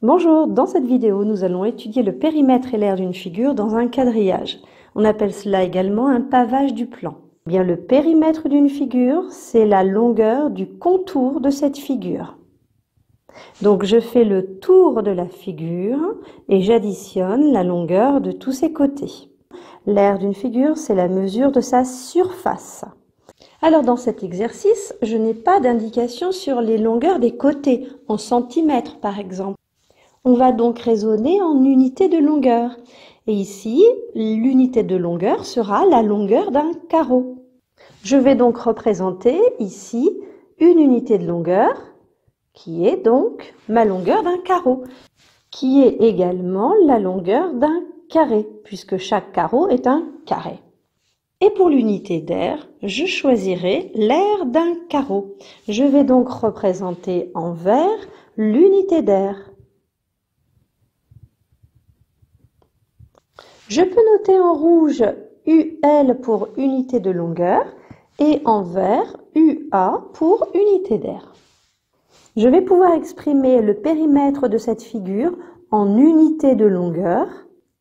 Bonjour, dans cette vidéo, nous allons étudier le périmètre et l'aire d'une figure dans un quadrillage. On appelle cela également un pavage du plan. Bien, le périmètre d'une figure, c'est la longueur du contour de cette figure. Donc, je fais le tour de la figure et j'additionne la longueur de tous ses côtés. L'aire d'une figure, c'est la mesure de sa surface. Alors, dans cet exercice, je n'ai pas d'indication sur les longueurs des côtés, en centimètres par exemple. On va donc raisonner en unités de longueur. Et ici, l'unité de longueur sera la longueur d'un carreau. Je vais donc représenter ici une unité de longueur qui est donc ma longueur d'un carreau, qui est également la longueur d'un carré, puisque chaque carreau est un carré. Et pour l'unité d'aire, je choisirai l'aire d'un carreau. Je vais donc représenter en vert l'unité d'aire. Je peux noter en rouge UL pour unité de longueur et en vert UA pour unité d'aire. Je vais pouvoir exprimer le périmètre de cette figure en unité de longueur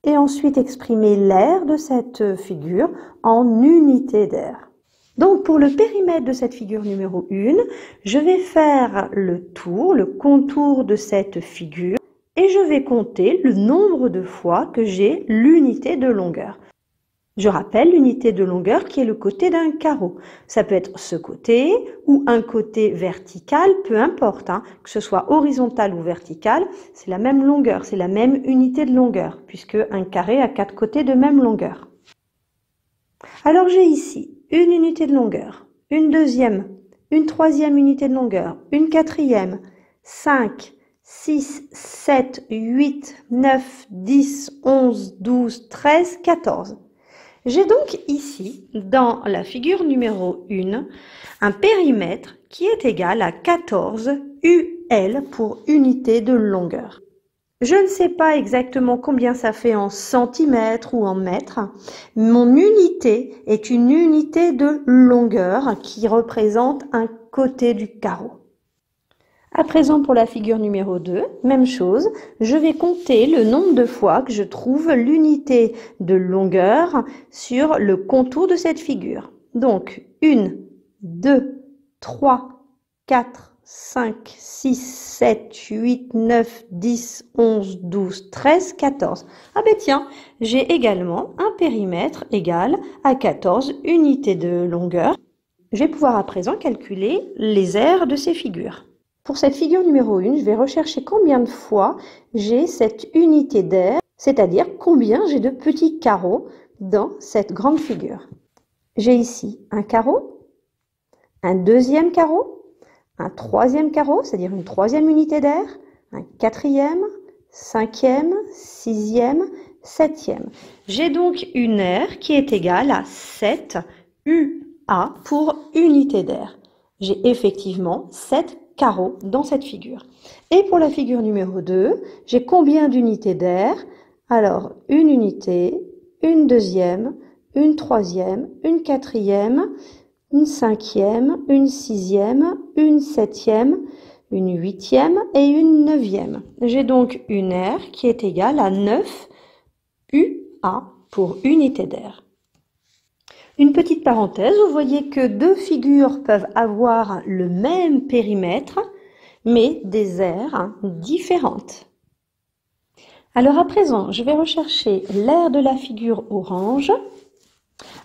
et ensuite exprimer l'aire de cette figure en unité d'aire. Donc pour le périmètre de cette figure numéro 1, je vais faire le tour, le contour de cette figure et je vais compter le nombre de fois que j'ai l'unité de longueur. Je rappelle l'unité de longueur qui est le côté d'un carreau. Ça peut être ce côté ou un côté vertical, peu importe, que ce soit horizontal ou vertical, c'est la même longueur, c'est la même unité de longueur, puisque un carré a 4 côtés de même longueur. Alors j'ai ici une unité de longueur, une deuxième, une troisième unité de longueur, une quatrième, 5, 6, 7, 8, 9, 10, 11, 12, 13, 14. J'ai donc ici, dans la figure numéro 1, un périmètre qui est égal à 14 UL pour unité de longueur. Je ne sais pas exactement combien ça fait en centimètres ou en mètres. Mon unité est une unité de longueur qui représente un côté du carreau. À présent, pour la figure numéro 2, même chose, je vais compter le nombre de fois que je trouve l'unité de longueur sur le contour de cette figure. Donc, 1, 2, 3, 4, 5, 6, 7, 8, 9, 10, 11, 12, 13, 14. Ah ben tiens, j'ai également un périmètre égal à 14 unités de longueur. Je vais pouvoir à présent calculer les aires de ces figures. Pour cette figure numéro 1, je vais rechercher combien de fois j'ai cette unité d'aire, c'est-à-dire combien j'ai de petits carreaux dans cette grande figure. J'ai ici un carreau, un deuxième carreau, un troisième carreau, c'est-à-dire une troisième unité d'aire, un quatrième, cinquième, sixième, septième. J'ai donc une aire qui est égale à 7 UA pour unité d'aire. J'ai effectivement 7 carreaux dans cette figure. Et pour la figure numéro 2, j'ai combien d'unités d'aire? Alors, une unité, une deuxième, une troisième, une quatrième, une cinquième, une sixième, une septième, une huitième et une neuvième. J'ai donc une aire qui est égale à 9 UA pour unité d'aire. Une petite parenthèse, vous voyez que deux figures peuvent avoir le même périmètre, mais des aires différentes. Alors à présent, je vais rechercher l'aire de la figure orange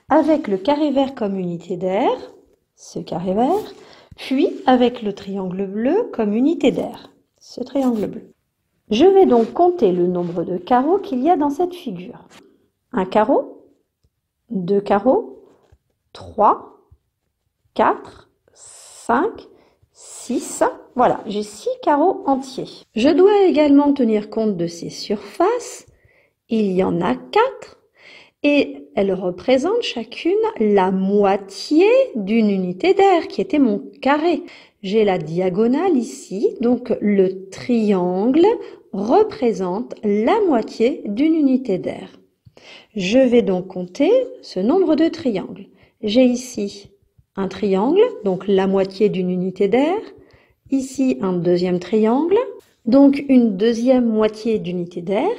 avec le carré vert comme unité d'aire, ce carré vert, puis avec le triangle bleu comme unité d'aire, ce triangle bleu. Je vais donc compter le nombre de carreaux qu'il y a dans cette figure. Un carreau, deux carreaux, 3, 4, 5, 6, voilà, j'ai 6 carreaux entiers. Je dois également tenir compte de ces surfaces, il y en a 4, et elles représentent chacune la moitié d'une unité d'aire qui était mon carré. J'ai la diagonale ici, donc le triangle représente la moitié d'une unité d'aire. Je vais donc compter ce nombre de triangles. J'ai ici un triangle, donc la moitié d'une unité d'aire. Ici, un deuxième triangle. Donc une deuxième moitié d'unité d'air.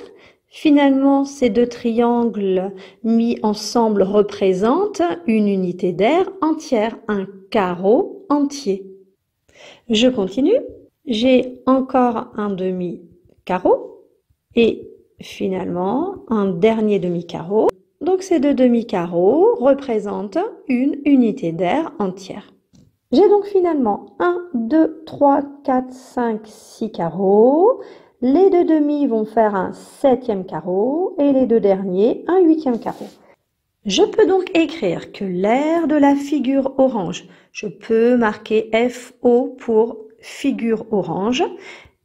Finalement, ces deux triangles mis ensemble représentent une unité d'air entière, un carreau entier. Je continue. J'ai encore un demi-carreau et finalement un dernier demi-carreau. Donc ces deux demi-carreaux représentent une unité d'air entière. J'ai donc finalement 1, 2, 3, 4, 5, 6 carreaux. Les deux demi vont faire un 7e carreau et les deux derniers un 8e carreau. Je peux donc écrire que l'aire de la figure orange, je peux marquer FO pour figure orange,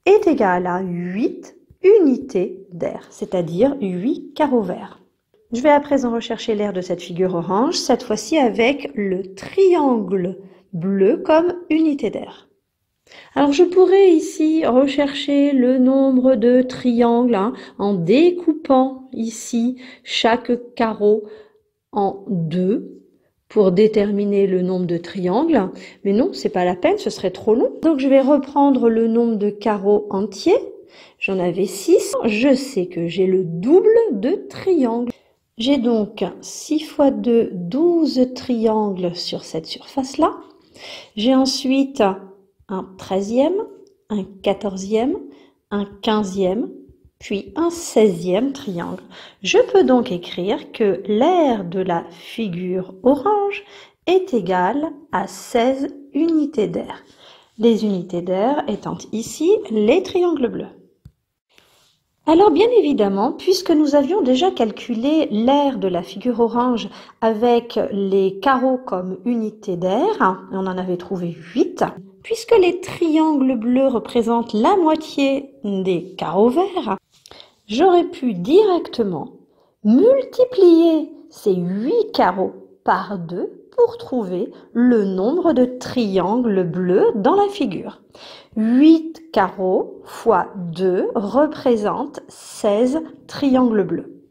est égale à 8 unités d'air, c'est-à-dire 8 carreaux verts. Je vais à présent rechercher l'aire de cette figure orange, cette fois-ci avec le triangle bleu comme unité d'air. Alors je pourrais ici rechercher le nombre de triangles en découpant ici chaque carreau en 2 pour déterminer le nombre de triangles. Mais non, c'est pas la peine, ce serait trop long. Donc je vais reprendre le nombre de carreaux entiers. J'en avais 6. Je sais que j'ai le double de triangles. J'ai donc 6 fois 2, 12 triangles sur cette surface-là. J'ai ensuite un 13e, un 14e, un 15e, puis un 16e triangle. Je peux donc écrire que l'aire de la figure orange est égale à 16 unités d'air. Les unités d'air étant ici les triangles bleus. Alors bien évidemment, puisque nous avions déjà calculé l'aire de la figure orange avec les carreaux comme unité d'air, on en avait trouvé 8, puisque les triangles bleus représentent la moitié des carreaux verts, j'aurais pu directement multiplier ces 8 carreaux par 2 pour trouver le nombre de triangles bleus dans la figure. 8 carreaux fois 2 représentent 16 triangles bleus.